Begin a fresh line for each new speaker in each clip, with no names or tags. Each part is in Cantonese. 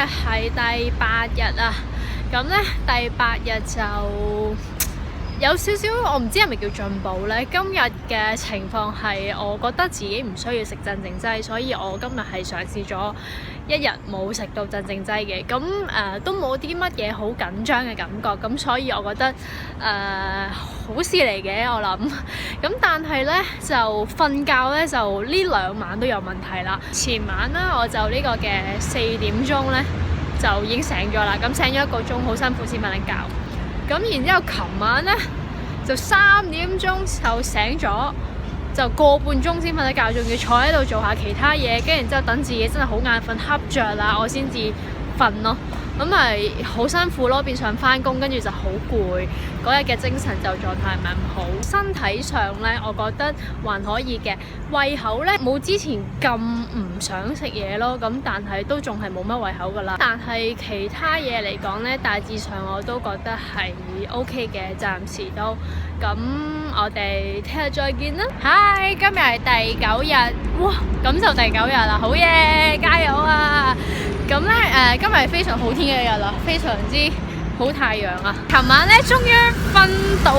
係第8日啊，咁咧第8日就有少少，我唔知係咪叫進步咧。今日嘅情況係我覺得自己唔需要食鎮靜劑，所以我今日係嘗試咗1日冇食到鎮靜劑嘅。咁都冇啲乜嘢好緊張嘅感覺，咁所以我覺得好事嚟嘅我諗。咁但係咧就瞓覺咧就呢2晚都有問題啦。前晚啦我就呢個嘅4點鐘咧就已經醒咗啦，咁醒咗1個鐘，好辛苦先瞓得覺。咁然之後琴晚咧就3點鐘就醒咗，就個半鐘先瞓得覺，仲要坐喺度做下其他嘢，跟住然之後等自己真係好眼瞓瞌着啦，我先至瞓咯。咁咪好辛苦咯，變相翻工，跟住就好攰，嗰日嘅精神就狀態唔係咁好。身體上咧，我覺得還可以嘅，胃口咧冇之前咁唔想食嘢咯，咁但係都仲係冇乜胃口噶啦。但係其他嘢嚟講咧，大致上我都覺得係 OK 嘅，暫時都。咁我哋聽日再見啦。Hi， 今日係第9日，哇，咁就第9日啦，好嘢，加油啊！咁咧今日係非常好天嘅一日啦，非常之好太陽啊！琴晚咧終於瞓到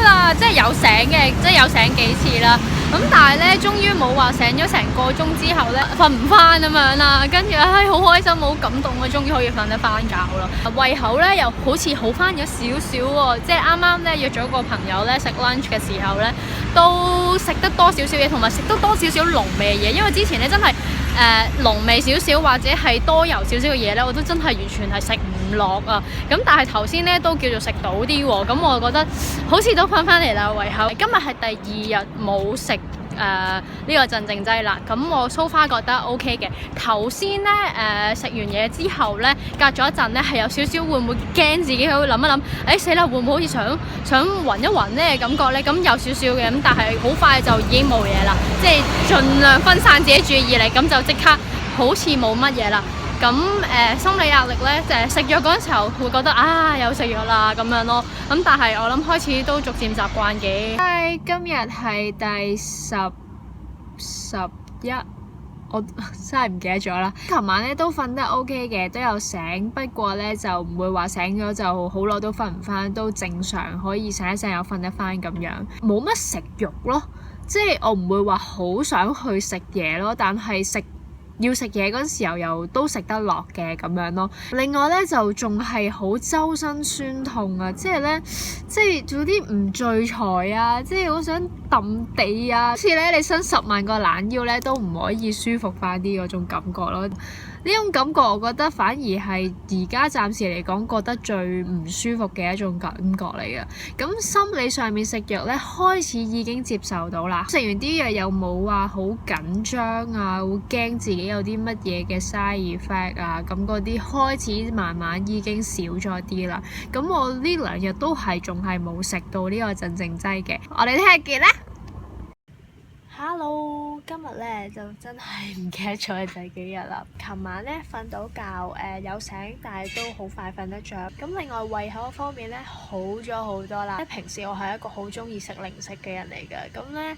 啦，即係有醒嘅，即係有醒幾次啦。咁但係咧終於冇話醒咗成個鐘之後咧瞓唔翻咁樣啦，跟住好開心好感動啊，終於可以瞓得翻覺啦。胃口咧又好似好翻咗少少喎，即係啱啱咧約咗個朋友咧食 lunch 嘅時候咧都食得多少少嘢，同埋食得多少少濃味嘅嘢，因為之前咧真係濃味少少或者係多油少少嘅嘢咧，我都真係完全係食唔落啊！咁但係頭先咧都叫做食到啲喎，咁我覺得好似都翻嚟啦胃口。今日係第2日冇食呢個鎮靜劑啦，咁我 so far 覺得 OK 嘅。頭先咧食完嘢之後咧，隔咗一陣咧係有少少會唔會驚自己喺度諗一諗，死啦會唔會好似想暈一暈咧感覺咧？咁有少少嘅，咁但係好快就已經冇嘢啦，即係盡量分散自己注意力，咁就即刻好似冇乜嘢啦。咁心理壓力咧就係食藥嗰陣時候會覺得有食藥啦咁樣咯，咁但係我諗開始都逐漸習慣嘅。今日係第11，我真係唔記得咗啦。琴晚咧都瞓得 OK 嘅，都有醒，不過咧就唔會話醒咗就好耐都瞓唔翻，都正常可以醒一醒又瞓得翻咁樣，冇乜食慾咯，即係我唔會話好想去食嘢咯，但係要食嘢嗰陣時候又都食得落嘅咁樣咯。另外咧就仲係好周身酸痛啊，即係做啲唔聚財啊，即係好想揼地啊，好似咧你伸10萬個懶腰咧都唔可以舒服翻啲嗰種感覺咯。呢種感覺我覺得反而係而家暫時嚟講覺得最唔舒服嘅一種感覺嚟嘅。咁心理上面食藥咧開始已經接受到啦，食完啲藥又冇話好緊張啊，會驚自己有啲乜嘢嘅 side effect 啊，咁嗰啲開始慢慢已經少咗啲啦。咁我呢2日都仲係冇食到呢個鎮靜劑嘅。我哋聽日見啦。Hello，今日咧就真係唔記得咗係第幾日啦。琴晚咧瞓到覺，有醒，但係都好快瞓得着。咁另外胃口方面咧好咗好多啦。平時我係一個好中意食零食嘅人嚟嘅，咁咧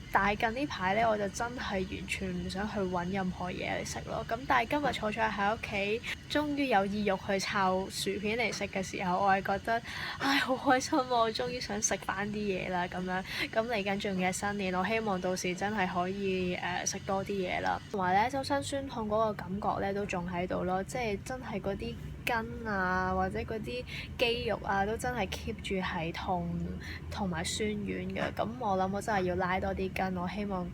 但係近呢排咧我就真係完全唔想去揾任何嘢嚟食咯。咁但係今日坐咗喺屋企，終於有意欲去抄薯片嚟食嘅時候，我係覺得好開心喎！我終於想食翻啲嘢啦咁樣。咁嚟緊仲有新年，我希望到時真係可以食多啲嘢啦。同埋咧周身酸痛嗰個感覺咧都仲喺度咯，即係真係嗰啲筋啊或者嗰啲肌肉啊都真係 keep 住係痛同埋酸軟嘅。咁我諗我真係要拉多啲筋，我希望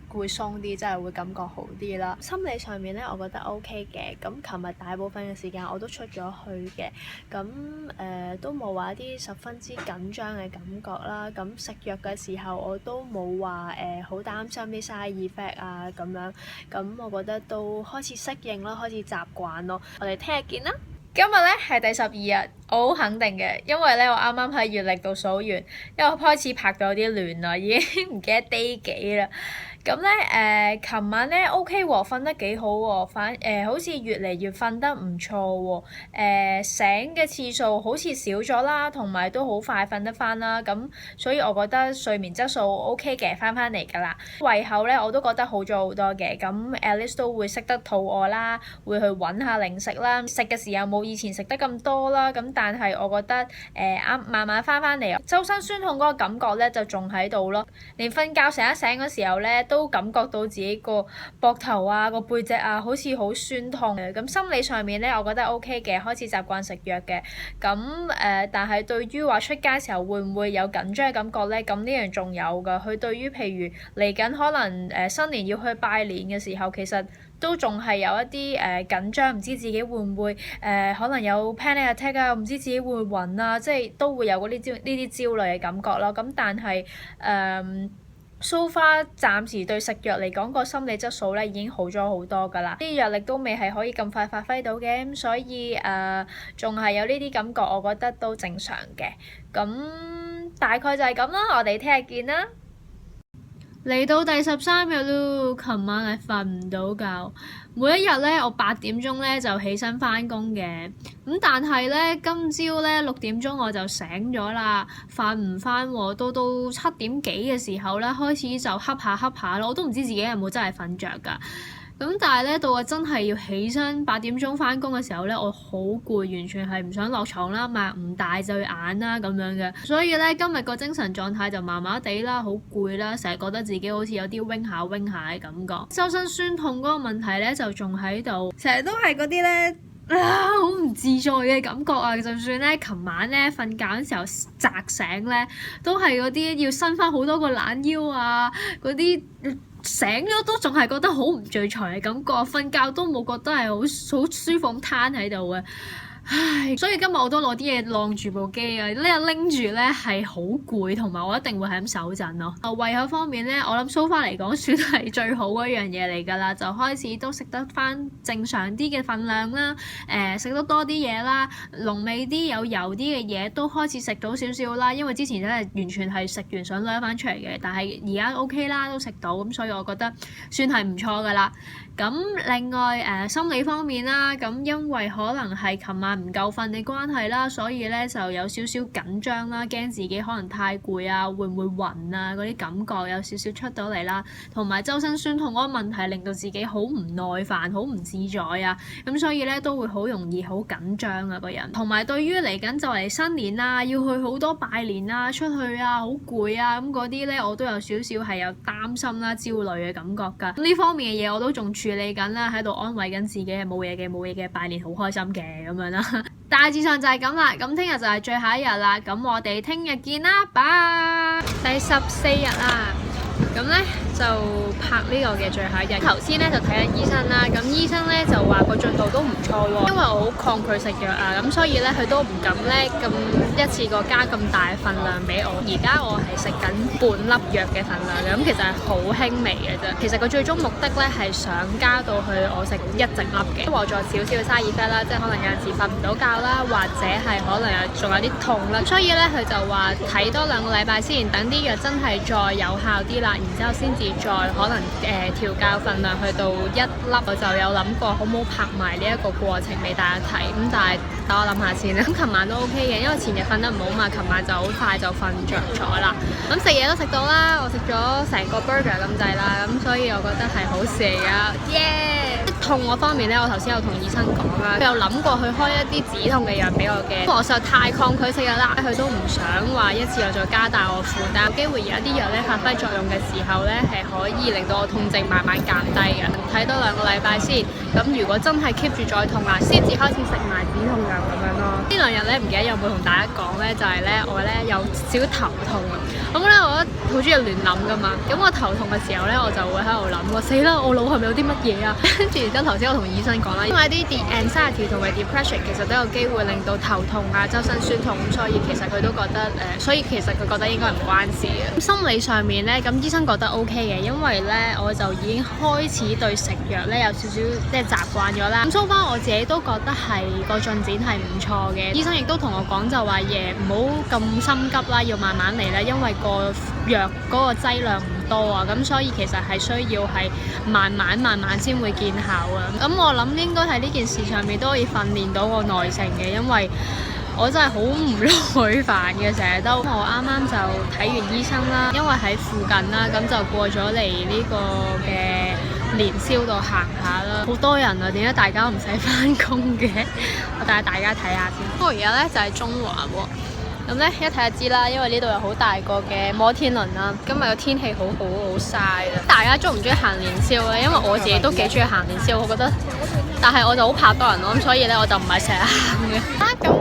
會鬆啲，真係會感覺好啲啦。心理上面咧，我覺得 OK 嘅。咁琴日大部分嘅時間我都出咗去嘅，咁都冇話一啲十分之緊張嘅感覺啦。咁食藥嘅時候我都冇話好擔心啲 side effect 啊咁樣。咁我覺得都開始適應咯，開始習慣咯。我哋聽日見啦！今日咧係第12日，我好肯定嘅，因為咧我啱啱喺月曆度數完，因為我開始拍到有啲亂啦，已經唔記得 day 幾啦。咁咧琴晚咧 OK 喎，瞓得幾好喎，好似越嚟越瞓得唔錯喎，醒嘅次數好似少咗啦，同埋都好快瞓得翻啦，咁所以我覺得睡眠質素 OK 嘅，翻嚟㗎啦。胃口咧我都覺得好咗好多嘅，咁 at least 都會識得肚餓啦，會去揾下零食啦，食嘅時候冇以前食得咁多啦，咁但係我覺得慢慢翻嚟，周身酸痛嗰個感覺咧就仲喺度咯，連瞓覺醒一醒嗰時候咧都感覺到自己個膊頭啊、個背脊啊好似好酸痛嘅，咁心理上面咧我覺得 OK 嘅，開始習慣食藥嘅，咁但係對於話出街時候會唔會有緊張嘅感覺咧？咁呢樣仲有㗎，佢對於譬如嚟緊可能新年要去拜年嘅時候，其實都仲係有一啲緊張，唔知自己會唔會可能有 panic attack 啊，唔知自己會唔會暈啊，即係都會有呢啲焦慮嘅感覺咯。咁但係so far 暫時對食藥嚟講個心理質素咧已經好咗好多㗎啦，啲藥力都未係可以咁快發揮到嘅，咁所以仲係有呢啲感覺，我覺得都正常嘅。咁大概就係咁啦，我哋聽日見啦。嚟到第13日咯，琴晚係瞓唔到覺，每一日咧我8點鐘咧就起身返工嘅，咁但係咧今朝咧6點鐘我就醒咗啦，瞓唔返喎，到7點幾嘅時候咧開始就瞌下咯，我都唔知自己有冇真係瞓着㗎。咁但係咧，到我真係要起身8點鐘返工嘅時候咧，我好攰，完全係唔想落床啦，擘唔大對眼啦咁樣嘅。所以咧，今日個精神狀態就麻麻地啦，好攰啦，成日覺得自己好似有啲wing下嘅感覺。周身酸痛嗰個問題咧，就仲喺度，成日都係嗰啲咧好唔自在嘅感覺啊！就算咧，琴晚咧瞓覺嘅時候扎醒咧，都係嗰啲要伸翻好多個懶腰啊，嗰啲。醒咗都仲係覺得好唔聚財嘅感覺，瞓覺都冇覺得係好舒服咁攤喺度嘅。唉，所以今日我都攞啲嘢晾住部機啊！呢日拎住咧係好攰，同埋我一定會係咁手震咯。胃口方面咧，我諗 so far 嚟講算係最好嗰樣嘢嚟㗎啦，就開始都食得翻正常啲嘅份量啦，食得多啲嘢啦，濃味啲有油啲嘅嘢都開始食到少少啦。因為之前真係完全係食完想掠翻出嚟嘅，但係而家 OK 啦，都食到咁，所以我覺得算係唔錯㗎啦。咁另外心理方面啦，咁因為可能係琴晚唔夠瞓嘅關係啦，所以咧就有少少緊張啦，驚自己可能太攰啊，會唔會暈啊，嗰啲感覺有少少出到嚟啦，同埋周身酸痛嗰個問題令到自己好唔耐煩，好唔自在啊，咁所以咧都會好容易好緊張啊個人，同埋對於嚟緊就嚟新年啊，要去好多拜年啊，出去啊，好攰啊，咁嗰啲咧我都有少少係有擔心啦、焦慮嘅感覺㗎。呢方面嘅嘢我都仲處理緊啦，喺度安慰緊自己係冇嘢嘅，拜年好開心嘅咁樣啦。大致上就係咁啦，咁聽日就係最後一日啦，咁我哋聽日見啦，拜！第14日啦，咁咧就拍呢個嘅最後一日。頭先咧就睇緊醫生啦，咁醫生咧就話個進度都唔錯喎，因為我好抗拒食藥啊，咁所以咧佢都唔敢咧咁一次過加咁大份量俾我。而家我係食緊半粒藥嘅份量嘅，咁其實係好輕微嘅啫。其實個最終目的咧係想加到去我食一整粒嘅，話再少少嘅沙爾菲啦，即係可能有陣時瞓唔到覺啦，或者係可能仲有啲痛啦。所以咧佢就話睇多2個禮拜先，等啲藥真係再有效啲啦，然之後先至再可能調校份量去到1粒。我就有諗過好唔好拍埋呢一個過程俾大家睇，咁但係等我諗下先啦。咁琴晚都 OK 嘅，因為前日瞓得唔好嘛，琴晚就好快就瞓着咗啦。咁食嘢都食到啦，我食咗成個 burger 咁滯啦，咁所以我覺得係好事嚟噶，耶！痛嗰方面咧，我頭先有同醫生講啦，佢有諗過去開一啲止痛嘅藥俾我嘅，我實在太抗拒食藥啦，佢都唔想話一次又再加大我負擔，有機會而家啲藥咧發揮作用嘅時候咧，係可以令到我痛症慢慢減低嘅。睇多2個禮拜先，咁如果真係 keep 住再痛啦，先至開始食埋止痛藥咁樣咯。呢2日咧唔記得有冇同大家講咧，就係咧我咧有少少頭痛啊。咁咧我好中意亂諗噶嘛，咁我頭痛嘅時候咧，我就會喺度諗喎，死啦！我腦係咪有啲乜嘢啊？跟住然之後頭先我同醫生講啦，因為啲 anxiety 同埋 depression 其實都有機會令到頭痛啊、周身酸痛，咁所以其實佢都覺得所以其實佢覺得應該唔關事嘅。咁心理上面咧，咁醫生覺得 OK 嘅，因為咧我就已經開始對食藥咧有少少即係習慣咗啦。咁 so far我自己都覺得係個進展係唔錯嘅。醫生亦都同我講就話唔好咁心急啦，要慢慢嚟啦，因為個藥嗰個劑量唔多啊，咁所以其實係需要係慢慢先會見效啊。咁我諗應該喺呢件事上面都可以訓練到個耐性嘅，因為我真係好唔耐煩嘅，成日都我啱啱就睇完醫生啦，因為喺附近啦，咁就過咗嚟呢個嘅年宵度行下啦，好多人啊，點解大家唔使返工嘅？我帶大家睇下先。不過而家呢就係中環喎，咁呢一睇就知啦，因為呢度有好大個嘅摩天輪啦。今日個天氣好曬啊！大家中唔中意行年宵咧？因為我自己都幾中意行年宵，我覺得，但係我就好怕多人咯，咁所以呢我就唔係成日行嘅。咁